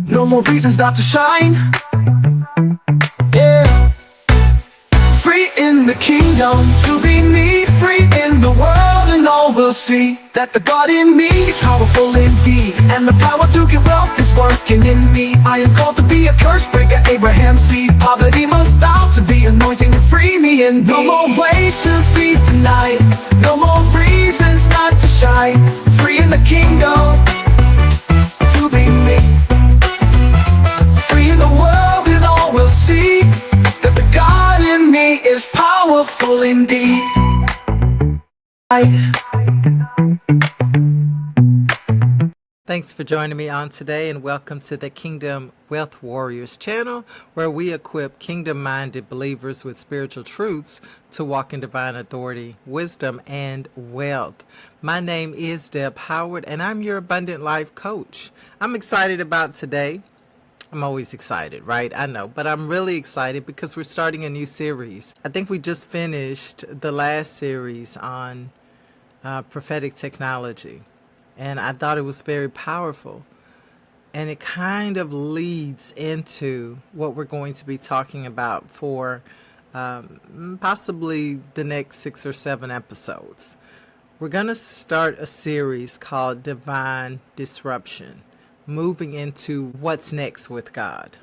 No more reasons not to shine. Yeah. Free in the kingdom, to be me. Free in the world, and all will see that the God in me is powerful indeed, and the power to get wealth is working in me. I am called to be a curse breaker, Abraham's seed. Poverty must bow to the anointing and free me indeed. No more ways to be denied, no more reasons not to shine. Free in the kingdom, to be me. Free in the world, and all will see that the God in me is powerful indeed. Thanks for joining me on today, and welcome to the Kingdom Wealth Warriors channel, where we equip kingdom-minded believers with spiritual truths to walk in divine authority, wisdom, and wealth. My name is Deb Howard, and I'm your Abundant Life Coach. I'm excited about today. I'm always excited, right? I know, but I'm really excited because we're starting a new series. I think we just finished the last series on prophetic technology, and I thought it was very powerful, and it kind of leads into what we're going to be talking about for possibly the next 6 or 7 episodes. We're going to start a series called Divine Disruption, moving into what's next with God.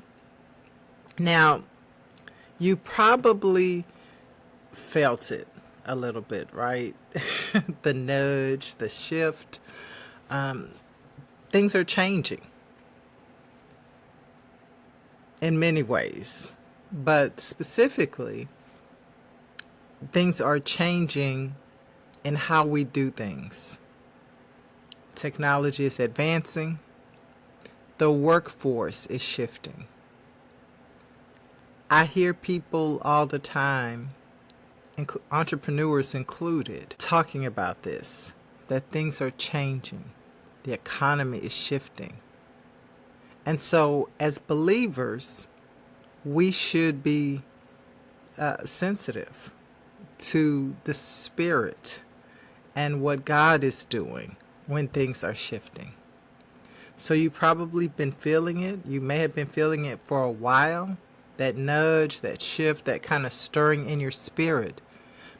Now, you probably felt it a little bit, right? The nudge, the shift. Things are changing in many ways, but specifically, things are changing in how we do things. Technology is advancing. The workforce is shifting. I hear people all the time, entrepreneurs included, talking about this, that things are changing. The economy is shifting. And so as believers, we should be sensitive to the spirit and what God is doing when things are shifting. So you've probably been feeling it. You may have been feeling it for a while, that nudge, that shift, that kind of stirring in your spirit,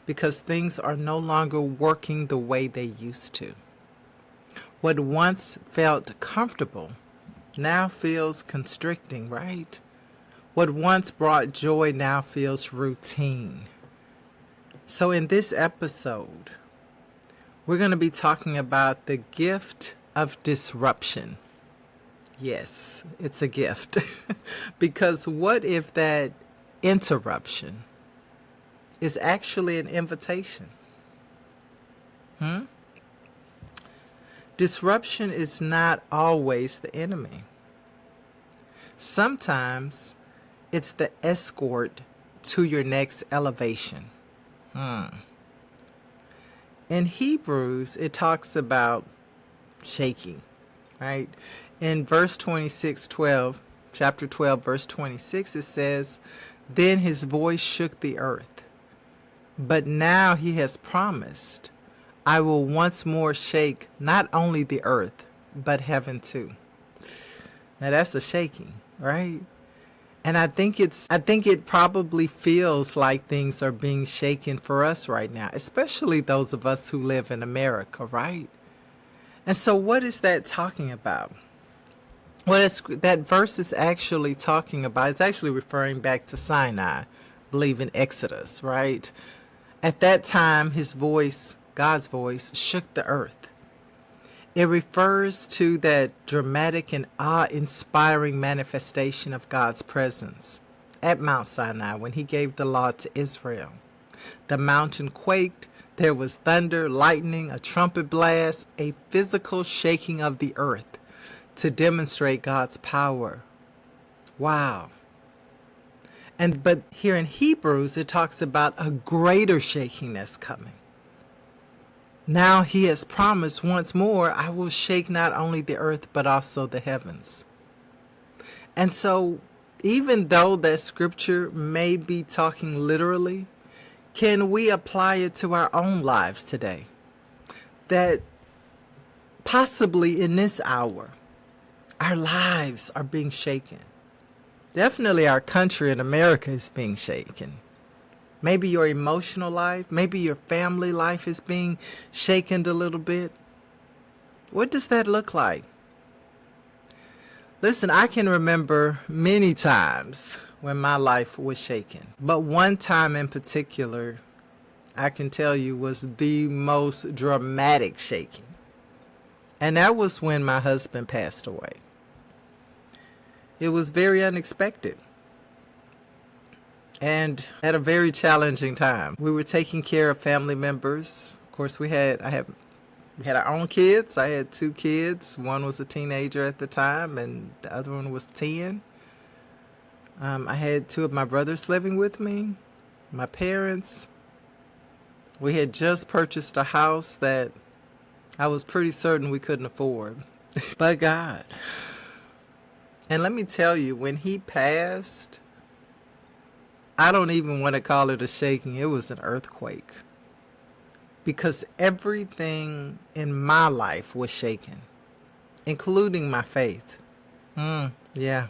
because things are no longer working the way they used to. What once felt comfortable now feels constricting, right? What once brought joy now feels routine. So in this episode, we're going to be talking about the gift of disruption. Yes, it's a gift. Because what if that interruption is actually an invitation? Disruption is not always the enemy. Sometimes it's the escort to your next elevation. In Hebrews, it talks about shaking, right? In verse 26:12, chapter 12, verse 26, it says, "Then his voice shook the earth. But now he has promised, I will once more shake not only the earth, but heaven too." Now that's a shaking, right? And I think it probably feels like things are being shaken for us right now, especially those of us who live in America, right? And so what is that talking about? That verse is actually talking about, it's actually referring back to Sinai, I believe in Exodus, right? At that time, his voice, God's voice, shook the earth. It refers to that dramatic and awe-inspiring manifestation of God's presence at Mount Sinai when he gave the law to Israel. The mountain quaked, there was thunder, lightning, a trumpet blast, a physical shaking of the earth to demonstrate God's power. Wow. But here in Hebrews, it talks about a greater shaking that's coming. Now he has promised once more, I will shake not only the earth, but also the heavens. And so even though that scripture may be talking literally, can we apply it to our own lives today? That Possibly in this hour, our lives are being shaken. Definitely our country in America is being shaken. Maybe your emotional life, maybe your family life is being shaken a little bit. What does that look like? Listen, I can remember many times when my life was shaken. But one time in particular, I can tell you, was the most dramatic shaking. And that was when my husband passed away. It was very unexpected and at a very challenging time. We were taking care of family members. Of course, we had our own kids. I had 2 kids. One was a teenager at the time, and the other one was 10. I had 2 of my brothers living with me, my parents. We had just purchased a house that I was pretty certain we couldn't afford. But God. And let me tell you, when he passed, I don't even want to call it a shaking. It was an earthquake. Because everything in my life was shaken, including my faith. Yeah.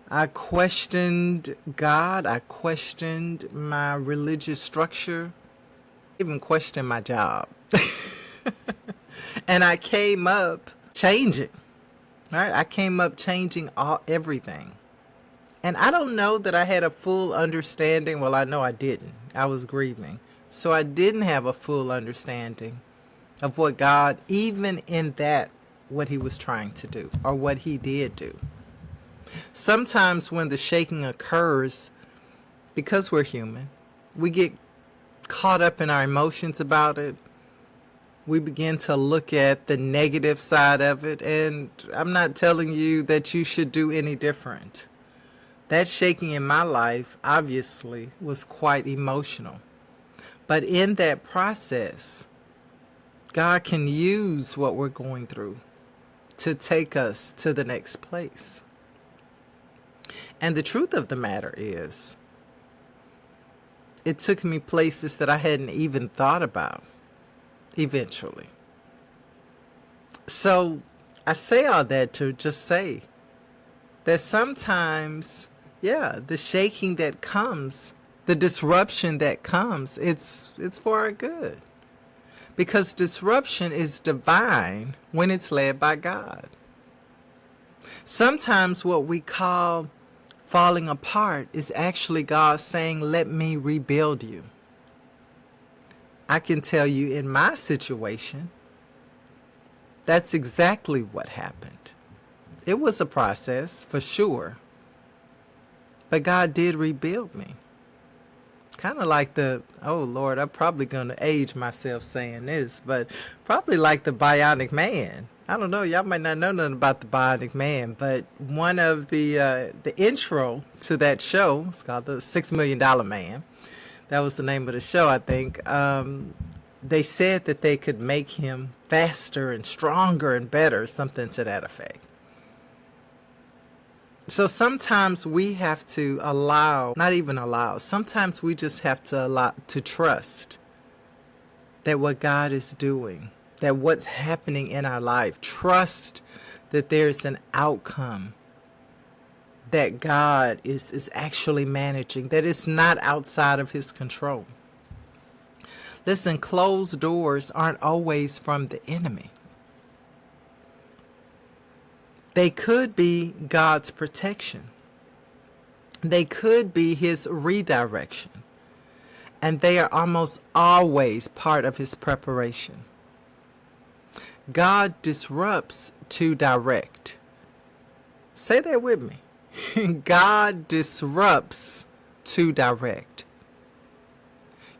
I questioned God. I questioned my religious structure. Even questioned my job. And I came up changing. Right? I came up changing everything. And I don't know that I had a full understanding. Well, I know I didn't. I was grieving. So I didn't have a full understanding of what God, even in that, what he was trying to do or what he did do. Sometimes when the shaking occurs, because we're human, we get caught up in our emotions about it. We begin to look at the negative side of it, and I'm not telling you that you should do any different. That shaking in my life, obviously, was quite emotional. But in that process, God can use what we're going through to take us to the next place. And the truth of the matter is, it took me places that I hadn't even thought about eventually. So I say all that to just say that sometimes, the shaking that comes, the disruption that comes, it's for our good. Because disruption is divine when it's led by God. Sometimes what we call falling apart is actually God saying, let me rebuild you. I can tell you in my situation, that's exactly what happened. It was a process for sure. But God did rebuild me. Kind of like oh Lord, I'm probably going to age myself saying this, but probably like the Bionic Man. I don't know, y'all might not know nothing about the Bionic Man, but one of the intro to that show, it's called the $6 Million Man. That was the name of the show, I think. They said that they could make him faster and stronger and better, something to that effect. So sometimes we have to sometimes we just have to allow to trust that what God is doing, that what's happening in our life, trust that there's an outcome that God is actually managing, that it's not outside of his control. Listen, closed doors aren't always from the enemy. They could be God's protection. They could be his redirection. And they are almost always part of his preparation. God disrupts to direct. Say that with me. God disrupts to direct.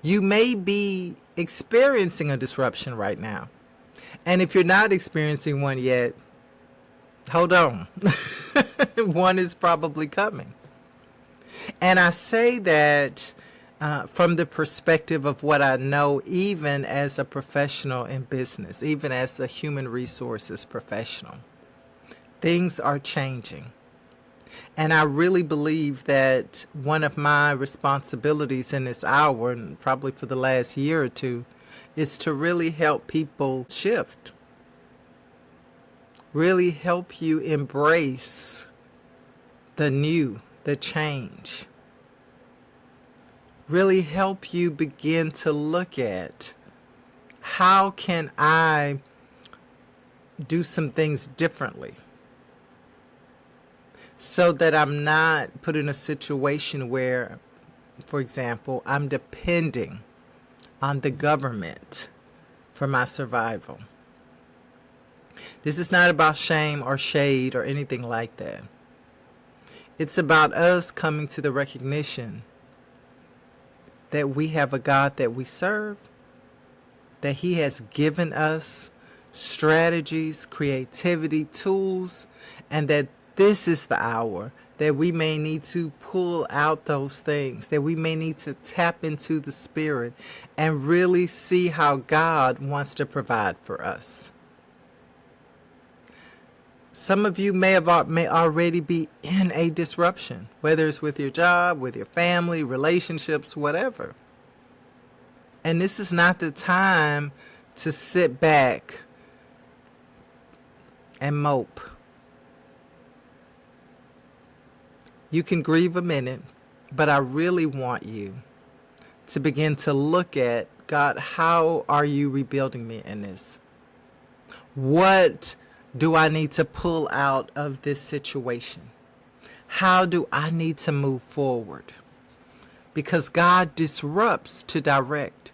You may be experiencing a disruption right now. And if you're not experiencing one yet, hold on. One is probably coming. And I say that from the perspective of what I know, even as a professional in business, even as a human resources professional. Things are changing. And I really believe that one of my responsibilities in this hour, and probably for the last year or two, is to really help people shift. really help you embrace the new, the change. Really help you begin to look at, how can I do some things differently so that I'm not put in a situation where, for example, I'm depending on the government for my survival. This is not about shame or shade or anything like that. It's about us coming to the recognition that we have a God that we serve, that He has given us strategies, creativity, tools, and that this is the hour that we may need to pull out those things, that we may need to tap into the Spirit and really see how God wants to provide for us. Some of you may already be in a disruption, whether it's with your job, with your family, relationships, whatever. And this is not the time to sit back and mope. You can grieve a minute, but I really want you to begin to look at, God, how are you rebuilding me in this? What do I need to pull out of this situation? How do I need to move forward? Because God disrupts to direct.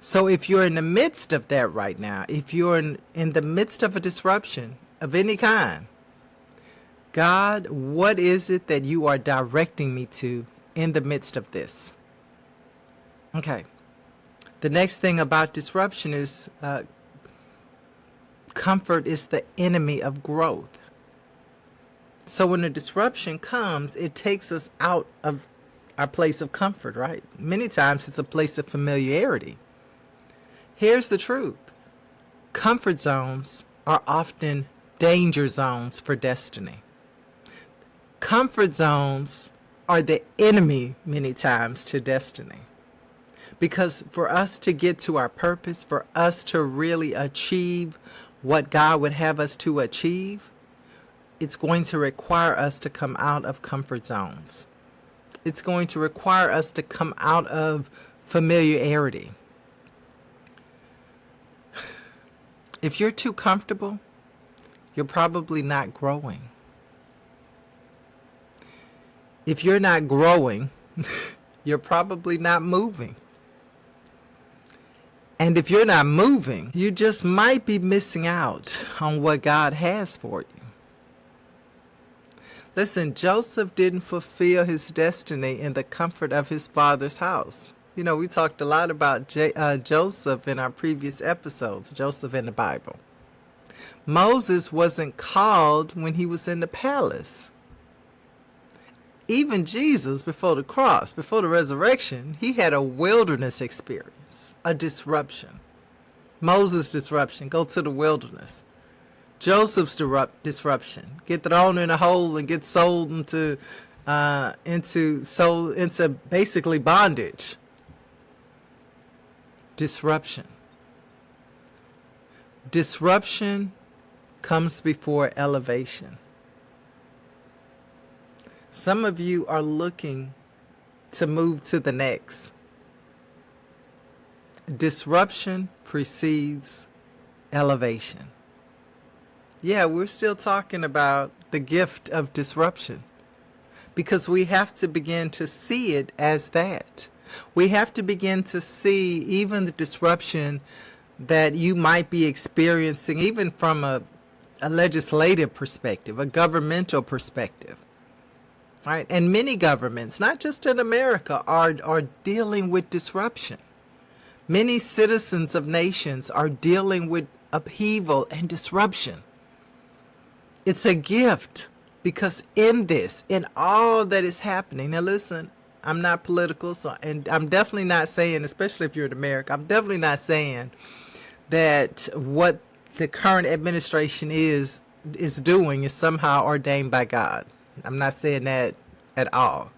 So if you're in the midst of that right now, if you're in the midst of a disruption of any kind, God, what is it that you are directing me to in the midst of this? Okay. The next thing about disruption is comfort is the enemy of growth. So when a disruption comes, it takes us out of our place of comfort, right? Many times it's a place of familiarity. Here's the truth. Comfort zones are often danger zones for destiny. Comfort zones are the enemy many times to destiny. Because for us to get to our purpose, for us to really achieve what God would have us to achieve, it's going to require us to come out of comfort zones. It's going to require us to come out of familiarity. If you're too comfortable, you're probably not growing. If you're not growing, you're probably not moving. And if you're not moving, you just might be missing out on what God has for you. Listen, Joseph didn't fulfill his destiny in the comfort of his father's house. You know, we talked a lot about Joseph in our previous episodes, Joseph in the Bible. Moses wasn't called when he was in the palace. Even Jesus, before the cross, before the resurrection, he had a wilderness experience, a disruption. Moses' disruption, go to the wilderness. Joseph's disruption, get thrown in a hole and get sold into basically bondage. Disruption. Disruption comes before elevation. Some of you are looking to move to the next. Disruption precedes elevation. Yeah, we're still talking about the gift of disruption because we have to begin to see it as that. We have to begin to see even the disruption that you might be experiencing, even from a legislative perspective, a governmental perspective. Right? And many governments, not just in America, are dealing with disruption. Many citizens of nations are dealing with upheaval and disruption. It's a gift because in this, in all that is happening, now listen, I'm not political, and I'm definitely not saying, especially if you're in America, I'm definitely not saying that what the current administration is doing is somehow ordained by God. I'm not saying that at all.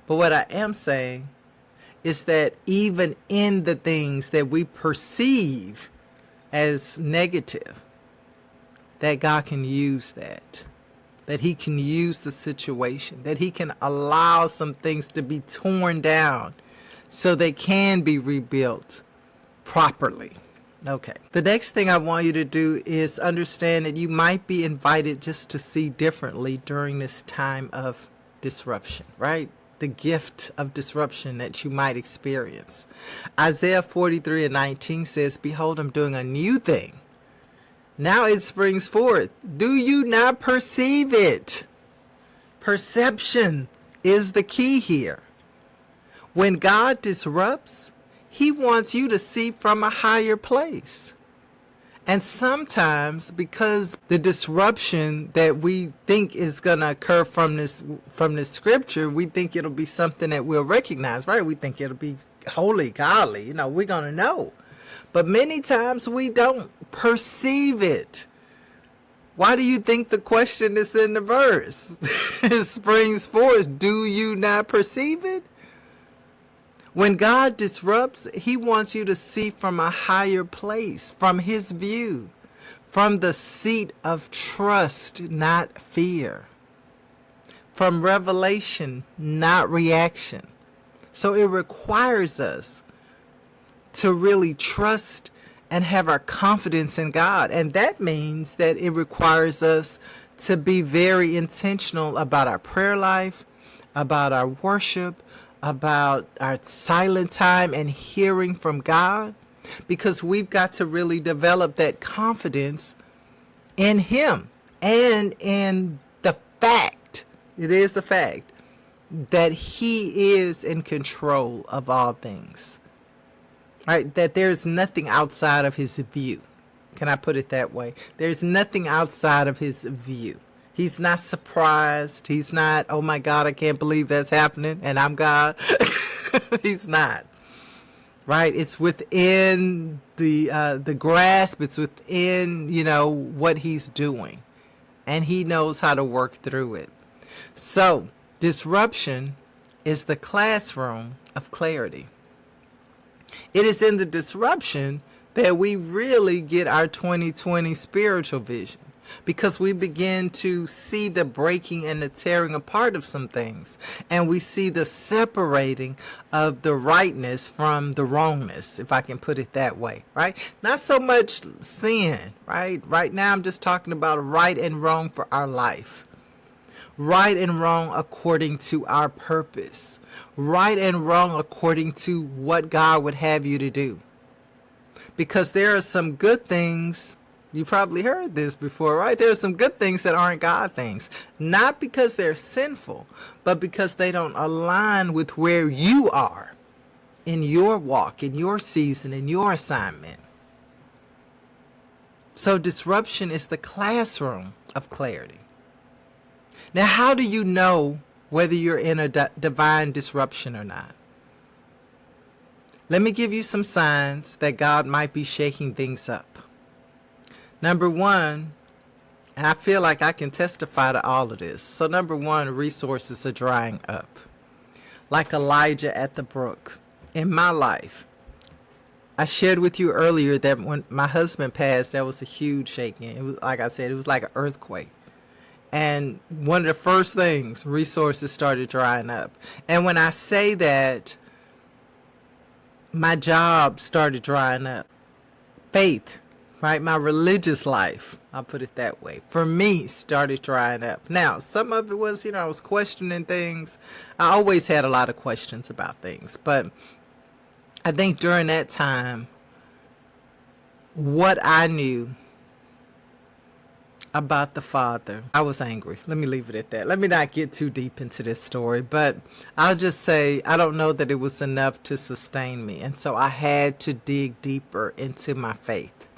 But what I am saying is that even in the things that we perceive as negative, that God can use that he can use the situation, that he can allow some things to be torn down so they can be rebuilt properly. Okay. The next thing I want you to do is understand that you might be invited just to see differently during this time of disruption, right? The gift of disruption that you might experience. Isaiah 43:19 says, "Behold, I'm doing a new thing. Now it springs forth. Do you not perceive it?" Perception is the key here. When God disrupts, he wants you to see from a higher place. And sometimes, because the disruption that we think is going to occur from this scripture, we think it'll be something that we'll recognize, right? We think it'll be holy, godly, we're going to know. But many times we don't perceive it. Why do you think the question is in the verse? It springs forth. Do you not perceive it? When God disrupts, he wants you to see from a higher place, from his view, from the seat of trust, not fear, from revelation, not reaction. So it requires us to really trust and have our confidence in God. And that means that it requires us to be very intentional about our prayer life, about our worship, about our silent time and hearing from God, because we've got to really develop that confidence in him and in the fact, it is the fact, that he is in control of all things. Right? That there's nothing outside of his view. Can I put it that way? There's nothing outside of his view. He's not surprised. He's not, oh my God, I can't believe that's happening and I'm God. He's not. Right? It's within the grasp. It's within, what he's doing. And he knows how to work through it. So, disruption is the classroom of clarity. It is in the disruption that we really get our 2020 spiritual vision, because we begin to see the breaking and the tearing apart of some things, and we see the separating of the rightness from the wrongness, if I can put it that way, right? Not so much sin, right? Right now I'm just talking about right and wrong for our life. Right and wrong according to our purpose. Right and wrong according to what God would have you to do. Because there are some good things, you probably heard this before, right? There are some good things that aren't God things. Not because they're sinful, but because they don't align with where you are in your walk, in your season, in your assignment. So disruption is the classroom of clarity. Now, how do you know whether you're in a divine disruption or not? Let me give you some signs that God might be shaking things up. Number one, and I feel like I can testify to all of this. So number one, resources are drying up. Like Elijah at the brook. In my life, I shared with you earlier that when my husband passed, there was a huge shaking. It was, like I said, it was like an earthquake. And one of the first things, resources started drying up. And when I say that, my job started drying up. Faith, right? My religious life, I'll put it that way, for me, started drying up. Now, some of it was, I was questioning things. I always had a lot of questions about things. But I think during that time, what I knew about the Father, I was angry. Let me leave it at that. Let me not get too deep into this story, but I'll just say I don't know that it was enough to sustain me. And so I had to dig deeper into my faith.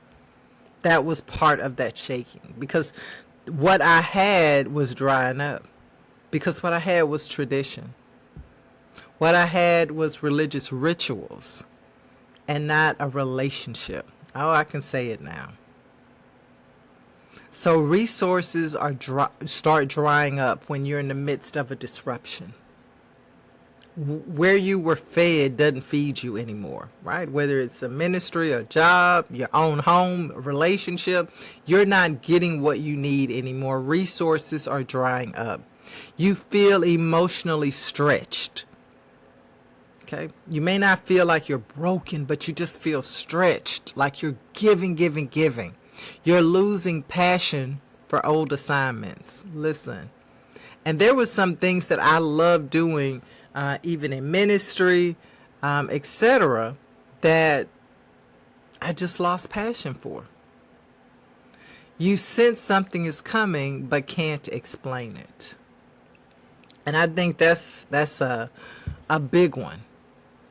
That was part of that shaking, because what I had was drying up, because what I had was tradition. What I had was religious rituals and not a relationship. Oh, I can say it now. So resources are start drying up when you're in the midst of a disruption. where you were fed doesn't feed you anymore, right? Whether it's a ministry, a job, your own home, a relationship, you're not getting what you need anymore. Resources are drying up. You feel emotionally stretched. Okay? You may not feel like you're broken, but you just feel stretched, like you're giving. You're losing passion for old assignments. Listen. And there was some things that I love doing, even in ministry, etc., that I just lost passion for. You sense something is coming, but can't explain it. And I think that's a big one.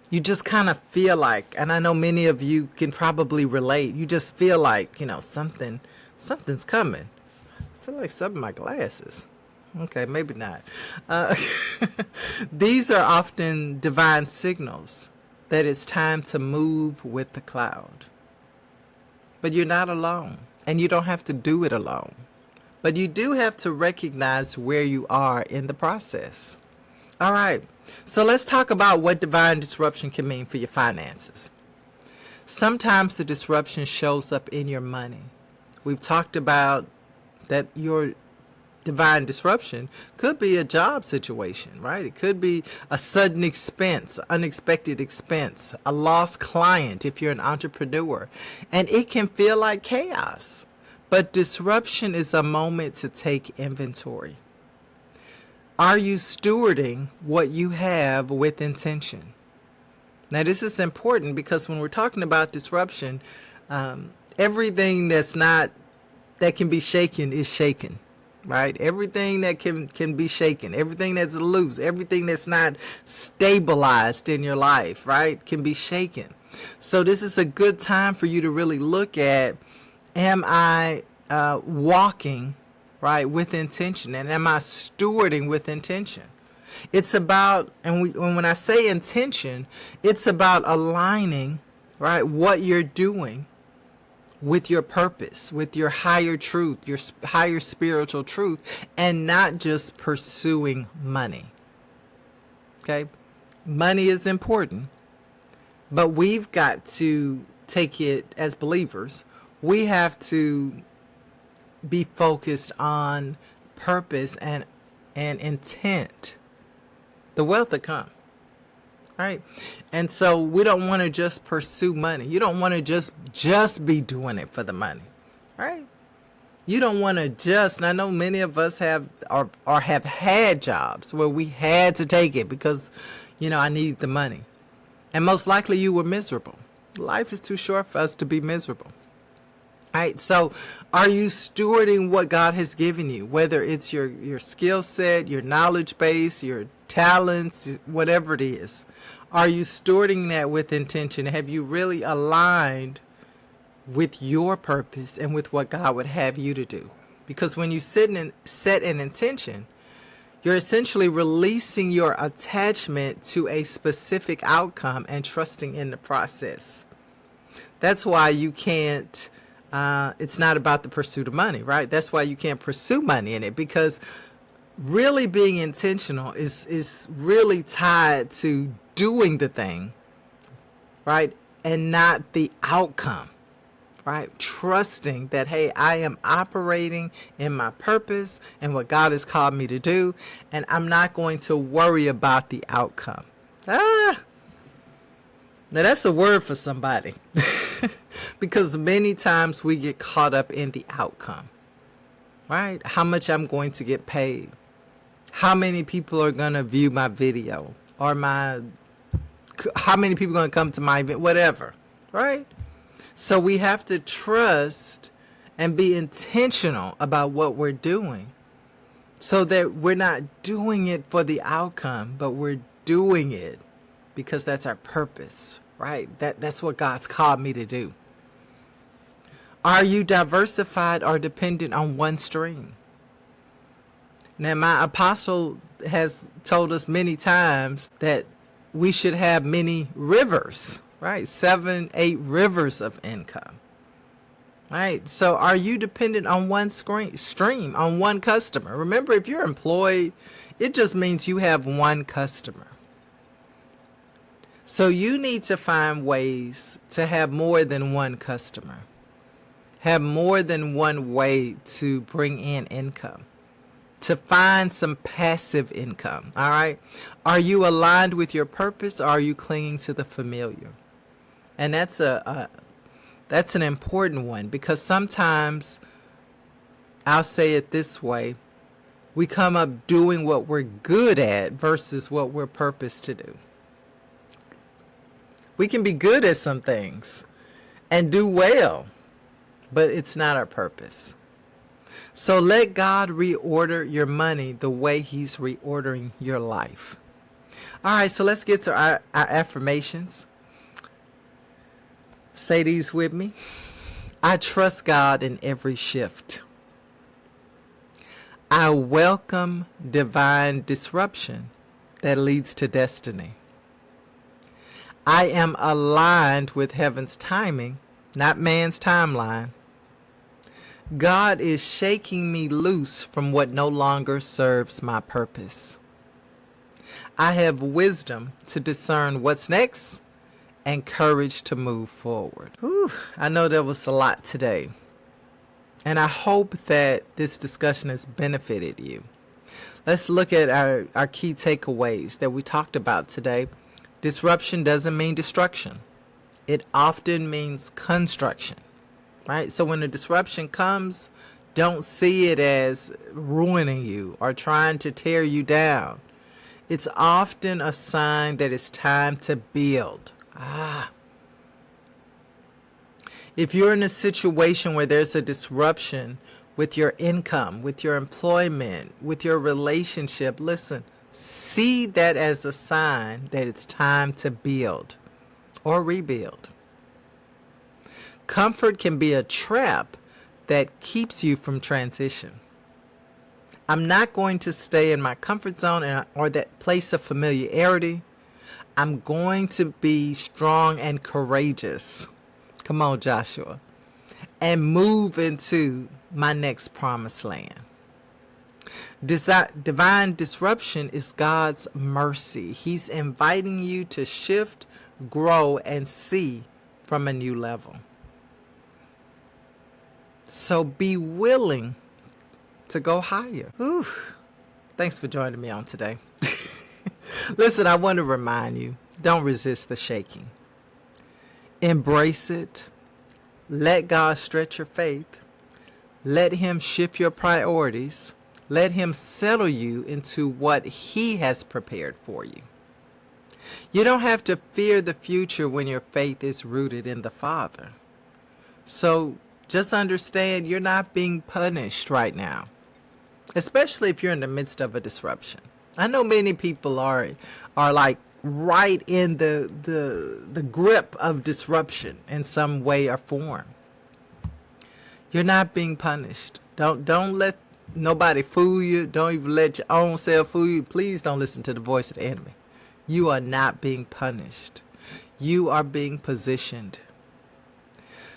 You just kind of feel like, and I know many of you can probably relate, you just feel like, something's coming. I feel like some of my glasses. Okay, maybe not. These are often divine signals that it's time to move with the cloud. But you're not alone, and you don't have to do it alone. But you do have to recognize where you are in the process. All right, so let's talk about what divine disruption can mean for your finances. Sometimes the disruption shows up in your money. We've talked about that your divine disruption could be a job situation, right? It could be a sudden expense, unexpected expense, a lost client if you're an entrepreneur, and it can feel like chaos. But disruption is a moment to take inventory. Are you stewarding what you have with intention? Now, this is important because when we're talking about disruption, everything that can be shaken is shaken, right? Everything that can be shaken, everything that's loose, everything that's not stabilized in your life, right, can be shaken. So this is a good time for you to really look at, am I walking, right, with intention, and am I stewarding with intention? It's about, and when I say intention, it's about aligning, right, what you're doing with your purpose, with your higher truth, your higher spiritual truth, and not just pursuing money. Okay? Money is important, but we've got to take it as believers. We have to be focused on purpose and intent. The wealth that come. Right? And so we don't want to just pursue money. You don't want to just be doing it for the money. Right? You don't want to just, and I know many of us have or have had jobs where we had to take it because, I need the money. And most likely you were miserable. Life is too short for us to be miserable. Right? So are you stewarding what God has given you, whether it's your skill set, your knowledge base, your talents, whatever it is? Are you stewarding that with intention? Have you really aligned with your purpose and with what God would have you to do? Because when you set an intention, you're essentially releasing your attachment to a specific outcome and trusting in the process. That's why you can't, it's not about the pursuit of money, right? That's why you can't pursue money in it, because really being intentional is really tied to doing the thing, right? And not the outcome, right? Trusting that, hey, I am operating in my purpose and what God has called me to do, and I'm not going to worry about the outcome. Now that's a word for somebody. Because many times we get caught up in the outcome, right? How much I'm going to get paid. How many people are going to view my video, or how many people are going to come to my event, whatever, right? So we have to trust and be intentional about what we're doing, so that we're not doing it for the outcome, but we're doing it because that's our purpose, right? That's what God's called me to do. Are you diversified or dependent on one stream? Now, my apostle has told us many times that we should have many rivers, right? 7, 8 rivers of income. Right? So are you dependent on one stream, on one customer? Remember, if you're employed, it just means you have one customer. So you need to find ways to have more than one customer, have more than one way to bring in income, to find some passive income. All right. Are you aligned with your purpose, or are you clinging to the familiar? And that's an important one, because sometimes, I'll say it this way, we come up doing what we're good at versus what we're purposed to do. We can be good at some things and do well, but it's not our purpose. So let God reorder your money the way He's reordering your life. All right, so let's get to our affirmations. Say these with me. I trust God in every shift. I welcome divine disruption that leads to destiny. I am aligned with heaven's timing, not man's timeline. God is shaking me loose from what no longer serves my purpose. I have wisdom to discern what's next and courage to move forward. Whew, I know there was a lot today, and I hope that this discussion has benefited you. Let's look at our key takeaways that we talked about today. Disruption doesn't mean destruction. It often means construction, right? So when a disruption comes, don't see it as ruining you or trying to tear you down. It's often a sign that it's time to build. If you're in a situation where there's a disruption with your income, with your employment, with your relationship, listen, see that as a sign that it's time to build or rebuild. Comfort can be a trap that keeps you from transition. I'm not going to stay in my comfort zone or that place of familiarity. I'm going to be strong and courageous. Come on, Joshua. And move into my next promised land. Divine disruption is God's mercy. He's inviting you to shift, grow, and see from a new level. So be willing to go higher. Whew. Thanks for joining me on today. Listen, I want to remind you, don't resist the shaking. Embrace it. Let God stretch your faith. Let Him shift your priorities. Let Him settle you into what He has prepared for you. You don't have to fear the future when your faith is rooted in the Father. So just understand you're not being punished right now, especially if you're in the midst of a disruption. I know many people are like right in the grip of disruption in some way or form. You're not being punished. Don't let nobody fool you. Don't even let your own self fool you. Please don't listen to the voice of the enemy. You are not being punished. You are being positioned.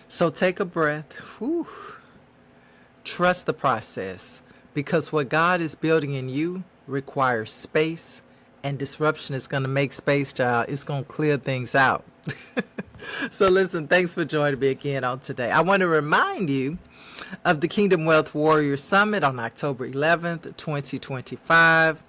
So take a breath. Whew. Trust the process, because what God is building in you requires space, and disruption is going to make space, child. It's going to clear things out. So listen, thanks for joining me again on today. I want to remind you of the Kingdom Wealth Warrior Summit on October 11th, 2025.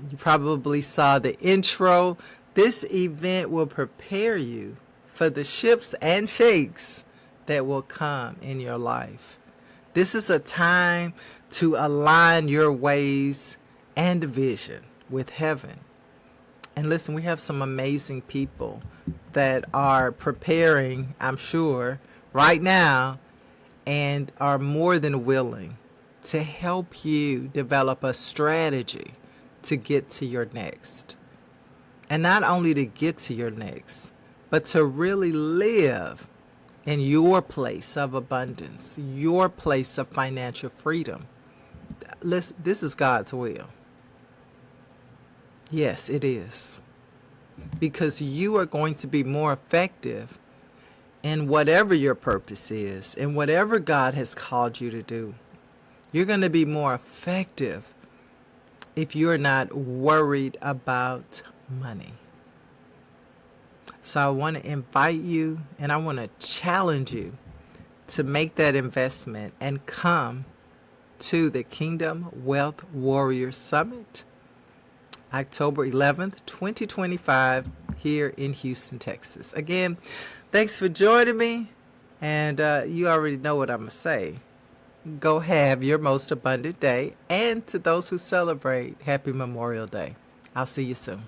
You probably saw the intro. This event will prepare you for the shifts and shakes that will come in your life. This is a time to align your ways and vision with heaven. And listen, we have some amazing people that are preparing, I'm sure, right now, and are more than willing to help you develop a strategy to get to your next. And not only to get to your next, but to really live in your place of abundance, your place of financial freedom. Listen, this is God's will. Yes, it is. Because you are going to be more effective in whatever your purpose is, and whatever God has called you to do. You're going to be more effective if you're not worried about money. So I want to invite you and I want to challenge you to make that investment and come to the Kingdom Wealth Warrior Summit, October 11th, 2025, here in Houston, Texas. Again, thanks for joining me. And you already know what I'm going to say. Go have your most abundant day. And to those who celebrate, happy Memorial Day. I'll see you soon.